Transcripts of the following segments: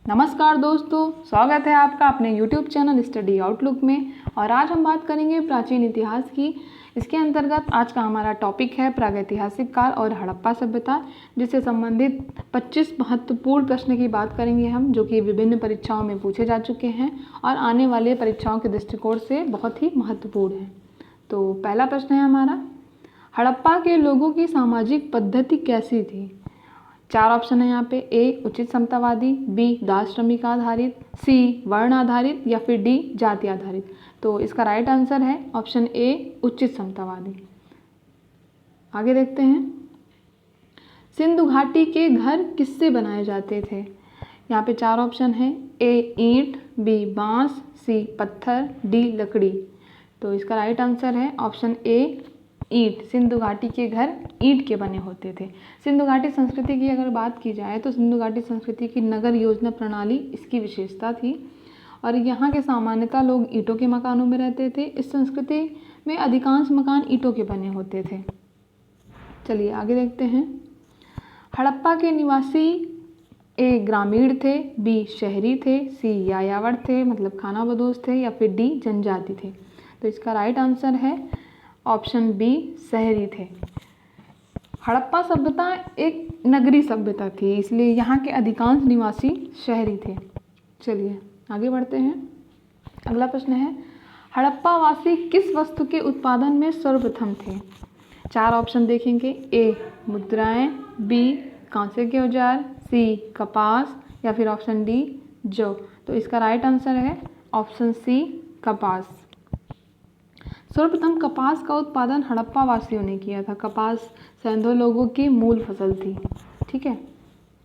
नमस्कार दोस्तों, स्वागत है आपका अपने YouTube चैनल स्टडी आउटलुक में। और आज हम बात करेंगे प्राचीन इतिहास की। इसके अंतर्गत आज का हमारा टॉपिक है प्रागैतिहासिक काल और हड़प्पा सभ्यता, जिससे संबंधित 25 महत्वपूर्ण प्रश्न की बात करेंगे हम, जो कि विभिन्न परीक्षाओं में पूछे जा चुके हैं और आने वाले परीक्षाओं के दृष्टिकोण से बहुत ही महत्वपूर्ण है। तो पहला प्रश्न है हमारा, हड़प्पा के लोगों की सामाजिक पद्धति कैसी थी? 4 ऑप्शन है यहाँ पे। ए उचित समतावादी, बी दास श्रमिक आधारित, सी वर्ण आधारित या फिर डी जाति आधारित। तो इसका राइट आंसर है ऑप्शन ए उचित समतावादी। आगे देखते हैं, सिंधु घाटी के घर किससे बनाए जाते थे? यहाँ पे 4 ऑप्शन है। ए ईंट, बी बांस, सी पत्थर, डी लकड़ी। तो इसका राइट आंसर है ऑप्शन ए ईंट। सिंधु घाटी के घर ईंट के बने होते थे। सिंधु घाटी संस्कृति की अगर बात की जाए तो सिंधु घाटी संस्कृति की नगर योजना प्रणाली इसकी विशेषता थी और यहाँ के सामान्यतः लोग ईंटों के मकानों में रहते थे। इस संस्कृति में अधिकांश मकान ईंटों के बने होते थे। चलिए आगे देखते हैं, हड़प्पा के निवासी ए ग्रामीण थे, बी शहरी थे, सी यायावर थे मतलब खानाबदोश थे या फिर डी जनजाति थे। तो इसका राइट आंसर है ऑप्शन बी शहरी थे। हड़प्पा सभ्यता एक नगरी सभ्यता थी, इसलिए यहाँ के अधिकांश निवासी शहरी थे। चलिए आगे बढ़ते हैं, अगला प्रश्न है, हड़प्पा वासी किस वस्तु के उत्पादन में सर्वप्रथम थे? 4 ऑप्शन देखेंगे। ए मुद्राएं, बी कांसे के औजार, सी कपास या फिर ऑप्शन डी जौ। तो इसका राइट आंसर है ऑप्शन सी कपास। सर्वप्रथम कपास का उत्पादन हड़प्पा वासियों ने किया था। कपास सैंधव लोगों की मूल फसल थी। ठीक है,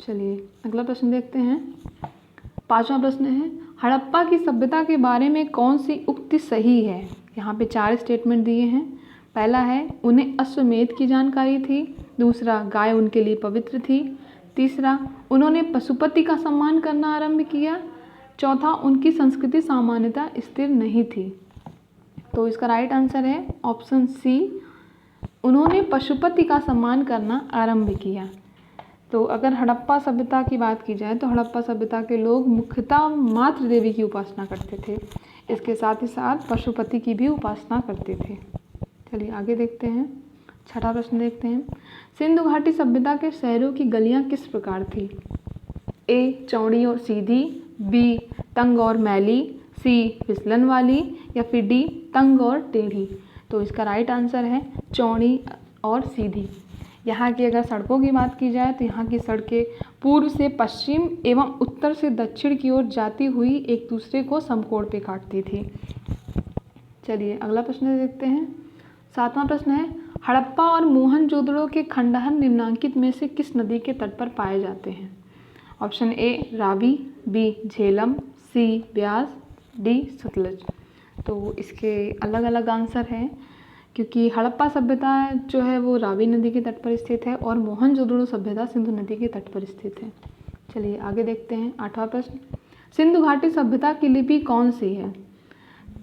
चलिए अगला प्रश्न देखते हैं। 5वां प्रश्न है, हड़प्पा की सभ्यता के बारे में कौन सी उक्ति सही है? यहाँ पे 4 स्टेटमेंट दिए हैं। पहला है, उन्हें अश्वमेध की जानकारी थी। दूसरा, गाय उनके लिए पवित्र थी। तीसरा, उन्होंने पशुपति का सम्मान करना आरंभ किया। चौथा, उनकी संस्कृति सामान्यतः स्थिर नहीं थी। तो इसका राइट आंसर है ऑप्शन सी, उन्होंने पशुपति का सम्मान करना आरंभ किया। तो अगर हड़प्पा सभ्यता की बात की जाए तो हड़प्पा सभ्यता के लोग मुख्यतः मातृ देवी की उपासना करते थे। इसके साथ ही साथ पशुपति की भी उपासना करते थे। चलिए आगे देखते हैं, 6वां प्रश्न देखते हैं, सिंधु घाटी सभ्यता के शहरों की गलियां किस प्रकार थी? ए चौड़ी और सीधी, बी तंग और मैली, सी फिसलन वाली या फिर डी तंग और टेढ़ी। तो इसका राइट आंसर है चौड़ी और सीधी। यहाँ की अगर सड़कों की बात की जाए तो यहाँ की सड़कें पूर्व से पश्चिम एवं उत्तर से दक्षिण की ओर जाती हुई एक दूसरे को समकोण पे काटती थी। चलिए अगला प्रश्न देखते हैं, 7वां प्रश्न है, हड़प्पा और मोहनजोदड़ो के खंडहर निम्नांकित में से किस नदी के तट पर पाए जाते हैं? Option A Ravi, B Jhelum, C Beas, D Sutlej. तो इसके अलग अलग आंसर हैं, क्योंकि हड़प्पा सभ्यता जो है वो रावी नदी के तट पर स्थित है और मोहनजोदड़ो सभ्यता सिंधु नदी के तट पर स्थित है। चलिए आगे देखते हैं, 8वां प्रश्न, सिंधु घाटी सभ्यता की लिपि कौन सी है?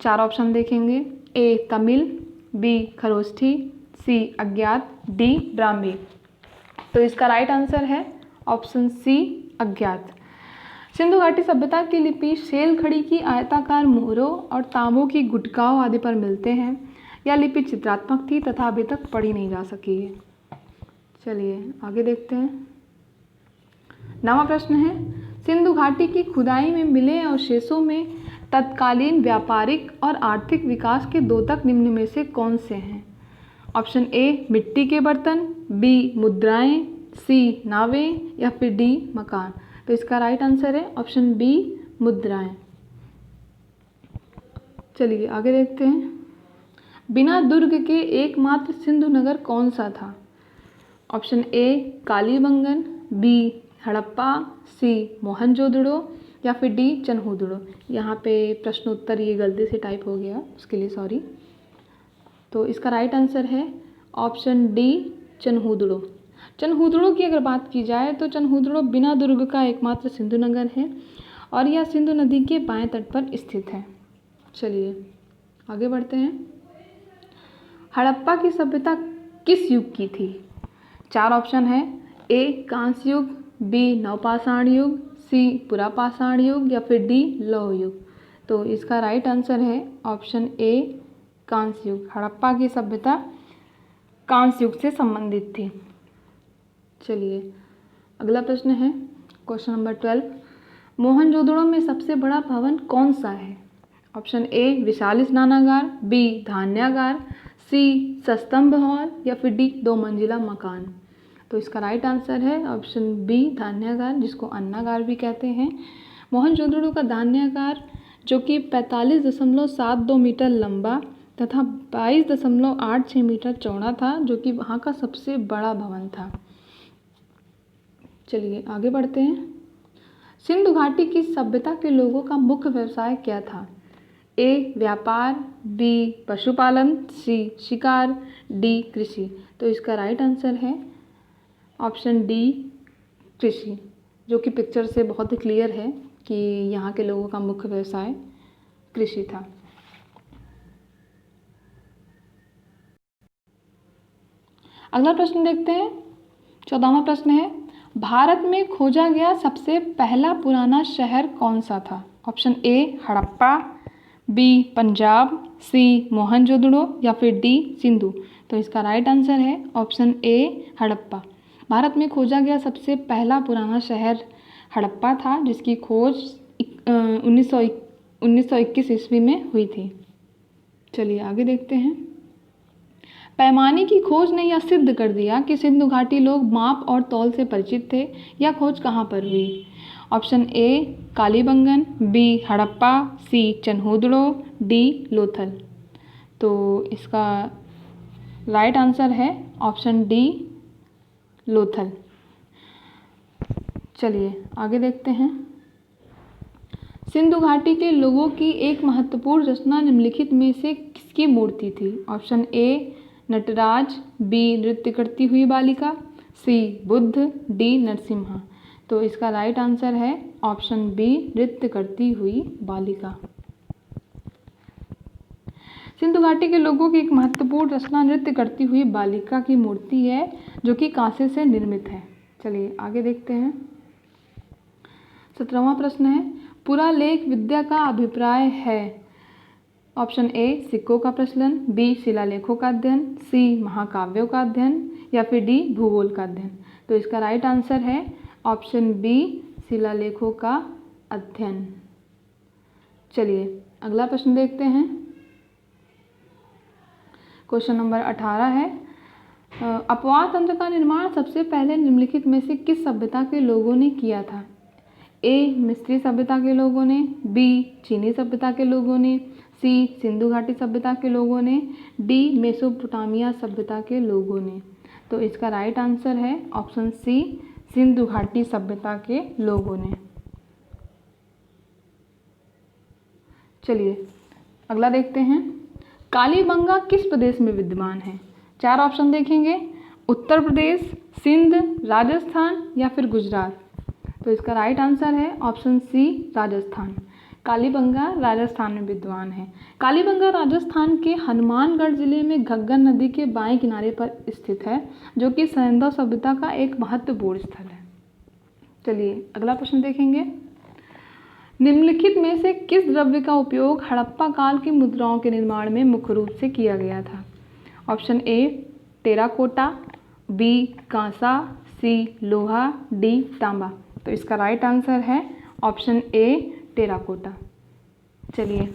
4 ऑप्शन देखेंगे। ए तमिल, बी खरोष्ठी, सी अज्ञात, डी ब्राह्मी। तो इसका राइट आंसर है ऑप्शन सी अज्ञात। सिंधु घाटी सभ्यता की लिपि शेल खड़ी की आयताकार मोहरों और तांबों की गुटकाओं आदि पर मिलते हैं। यह लिपि चित्रात्मक थी तथा अभी तक पढ़ी नहीं जा सकी है। चलिए आगे देखते हैं, 9वां प्रश्न है, सिंधु घाटी की खुदाई में मिले अवशेषों में तत्कालीन व्यापारिक और आर्थिक विकास के द्योतक निम्न में से कौन से हैं? ऑप्शन ए मिट्टी के बर्तन, बी मुद्राएं, सी नावें या फिर डी मकान। तो इसका राइट आंसर है ऑप्शन बी मुद्राएं। चलिए आगे देखते हैं, बिना दुर्ग के एकमात्र सिंधु नगर कौन सा था? Option A Kalibangan, B Harappa, C Mohenjodaro या फिर डी चन्हूदड़ो। यहाँ पे प्रश्नोत्तर ये गलती से टाइप हो गया, उसके लिए सॉरी। तो इसका राइट आंसर है ऑप्शन डी चन्हूदड़ो। चन्हूदड़ो की अगर बात की जाए तो चन्हूदड़ो बिना दुर्ग का एकमात्र सिंधु नगर है और यह सिंधु नदी के बाएं तट पर स्थित है। चलिए आगे बढ़ते हैं, हड़प्पा की सभ्यता किस युग की थी? 4 ऑप्शन है। ए कांस्य युग, बी नवपाषाण युग, सी पुरापाषाण युग या फिर डी लौह युग। तो इसका राइट आंसर है ऑप्शन ए कांस्य युग। हड़प्पा की सभ्यता कांस्य युग से संबंधित थी। चलिए अगला प्रश्न है क्वेश्चन नंबर 12। मोहनजोदड़ो में सबसे बड़ा भवन कौन सा है? ऑप्शन ए विशाल स्नानागार, बी धान्यागार, सी सस्तंभ हॉल या फिर डी 2 मंजिला मकान। तो इसका राइट आंसर है ऑप्शन बी धान्यागार, जिसको अन्नागार भी कहते हैं। मोहनजोदड़ो का धान्यागार जो कि 45.72 मीटर लंबा तथा 22.86 मीटर चौड़ा था, जो कि वहाँ का सबसे बड़ा भवन था। चलिए आगे बढ़ते हैं। सिंधु घाटी की सभ्यता के लोगों का मुख्य व्यवसाय क्या था? ए व्यापार, बी पशुपालन, सी शिकार, डी कृषि। तो इसका राइट आंसर है ऑप्शन डी कृषि, जो कि पिक्चर से बहुत ही क्लियर है कि यहाँ के लोगों का मुख्य व्यवसाय कृषि था। अगला प्रश्न देखते हैं। 14वां प्रश्न है, भारत में खोजा गया सबसे पहला पुराना शहर कौन सा था? Option A Harappa, B Punjab, C Mohenjodaro या फिर डी सिंधु। तो इसका राइट आंसर है ऑप्शन ए हड़प्पा। भारत में खोजा गया सबसे पहला पुराना शहर हड़प्पा था, जिसकी खोज 1921 ईस्वी में हुई थी। चलिए आगे देखते हैं। पैमाने की खोज ने यह सिद्ध कर दिया कि सिंधु घाटी लोग माप और तौल से परिचित थे। यह खोज कहाँ पर हुई? Option A Kalibangan, B Harappa, C Chanhudaro, D Lothal. तो इसका राइट आंसर है ऑप्शन डी लोथल। चलिए आगे देखते हैं। सिंधु घाटी के लोगों की एक महत्वपूर्ण रचना निम्नलिखित में से किसकी मूर्ति थी? ऑप्शन ए नटराज, बी नृत्य करती हुई बालिका, सी बुद्ध, डी नरसिम्हा। तो इसका राइट आंसर है ऑप्शन बी नृत्य करती हुई बालिका। सिंधु घाटी के लोगों की एक महत्वपूर्ण रचना नृत्य करती हुई बालिका की मूर्ति है, जो कि कांसे से निर्मित है। चलिए आगे देखते हैं। 17वां प्रश्न है, पुरालेख विद्या का अभिप्राय है। ऑप्शन ए सिक्कों का प्रचलन, बी शिलालेखों का अध्ययन, सी महाकाव्यों का अध्ययन या फिर डी भूगोल का अध्ययन। तो इसका राइट आंसर है ऑप्शन बी शिलालेखों का अध्ययन। चलिए अगला प्रश्न देखते हैं। क्वेश्चन नंबर 18 है, अपवाद तंत्र का निर्माण सबसे पहले निम्नलिखित में से किस सभ्यता के लोगों ने किया था? ए मिस्री सभ्यता के लोगों ने, बी चीनी सभ्यता के लोगों ने, सी सिंधु घाटी सभ्यता के लोगों ने, डी मेसोपोटामिया सभ्यता के लोगों ने। तो इसका राइट आंसर है ऑप्शन सी सिंधु घाटी सभ्यता के लोगों ने। चलिए अगला देखते हैं। कालीबंगा किस प्रदेश में विद्यमान है? 4 ऑप्शन देखेंगे, उत्तर प्रदेश, सिंध, राजस्थान या फिर गुजरात। तो इसका राइट आंसर है ऑप्शन सी राजस्थान। कालीबंगा राजस्थान में विद्यमान है। कालीबंगा राजस्थान के हनुमानगढ़ जिले में घग्गर नदी के बाएं किनारे पर स्थित है, जो कि सैंधव सभ्यता का एक महत्वपूर्ण स्थल है। चलिए अगला प्रश्न देखेंगे। निम्नलिखित में से किस द्रव्य का उपयोग हड़प्पा काल की मुद्राओं के निर्माण में मुख्य रूप से किया गया था? ऑप्शन ए टेराकोटा, बी कांसा, सी लोहा, डी तांबा। तो इसका राइट आंसर है ऑप्शन ए टेराकोटा। चलिए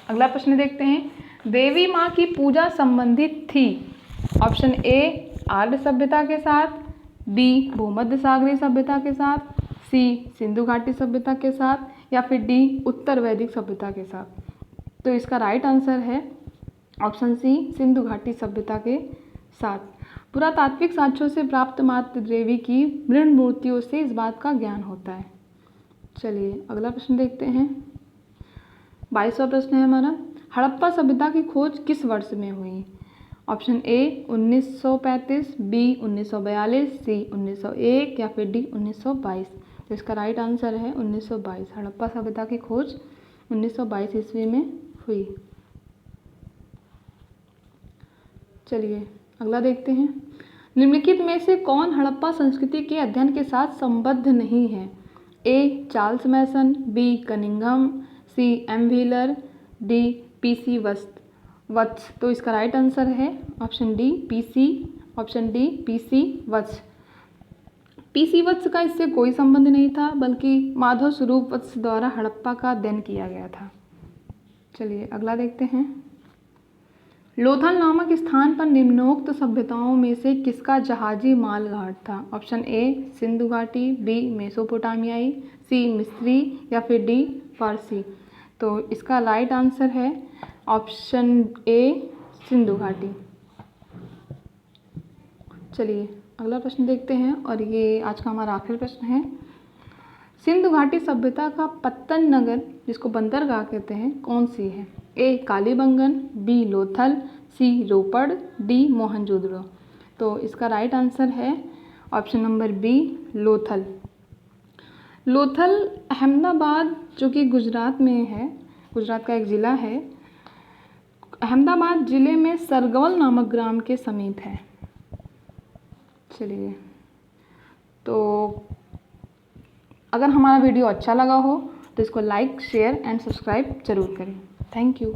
अगला प्रश्न देखते हैं। देवी माँ की पूजा संबंधित थी। ऑप्शन ए आर्य सभ्यता के साथ, बी भूमध्य सागरीय सभ्यता के साथ, सी सिंधु घाटी सभ्यता के साथ या फिर डी उत्तर वैदिक सभ्यता के साथ। तो इसका राइट आंसर है ऑप्शन सी सिंधु घाटी सभ्यता के साथ। पुरातात्विक साक्ष्यों से प्राप्त मातृ देवी की मृण मूर्तियों से इस बात का ज्ञान होता है। चलिए अगला प्रश्न देखते हैं। 22वां प्रश्न है हमारा, हड़प्पा सभ्यता की खोज किस वर्ष में हुई? ऑप्शन ए 1935, बी 1942, सी 1901 या फिर डी 1922। तो इसका राइट आंसर है 1922। हड़प्पा सभ्यता की खोज 1922 ईस्वी में हुई। चलिए अगला देखते हैं। निम्नलिखित में से कौन हड़प्पा संस्कृति के अध्ययन के साथ संबद्ध नहीं है? A Charles Masson, B Cunningham, C M Wheeler, D PC Vats. तो इसका राइट आंसर है option D PC Vats. PC Vats का इससे कोई संबंध नहीं था, बल्कि माधव स्वरूप वत्स द्वारा हड़प्पा का अध्ययन किया गया था। चलिए अगला देखते हैं। लोथल नामक स्थान पर निम्नोक्त सभ्यताओं में से किसका जहाजी माल घाट था? ऑप्शन ए सिंधु घाटी, बी मेसोपोटामियाई, सी मिस्री या फिर डी फारसी। तो इसका राइट आंसर है ऑप्शन ए सिंधु घाटी। चलिए अगला प्रश्न देखते हैं और ये आज का हमारा आखिरी प्रश्न है। सिंधु घाटी सभ्यता का पत्तन नगर, जिसको बंदरगाह कहते हैं, कौन सी है? A Kalibangan, B Lothal, C Ropar, D Mohenjodaro. तो इसका राइट आंसर है option number B Lothal. Lothal Ahmedabad, जो कि गुजरात में है, गुजरात का एक ज़िला है, अहमदाबाद ज़िले में सरगवल नामक ग्राम के समीप है। चलिए, तो अगर हमारा वीडियो अच्छा लगा हो तो इसको लाइक, शेयर एंड सब्सक्राइब ज़रूर करें। Thank you.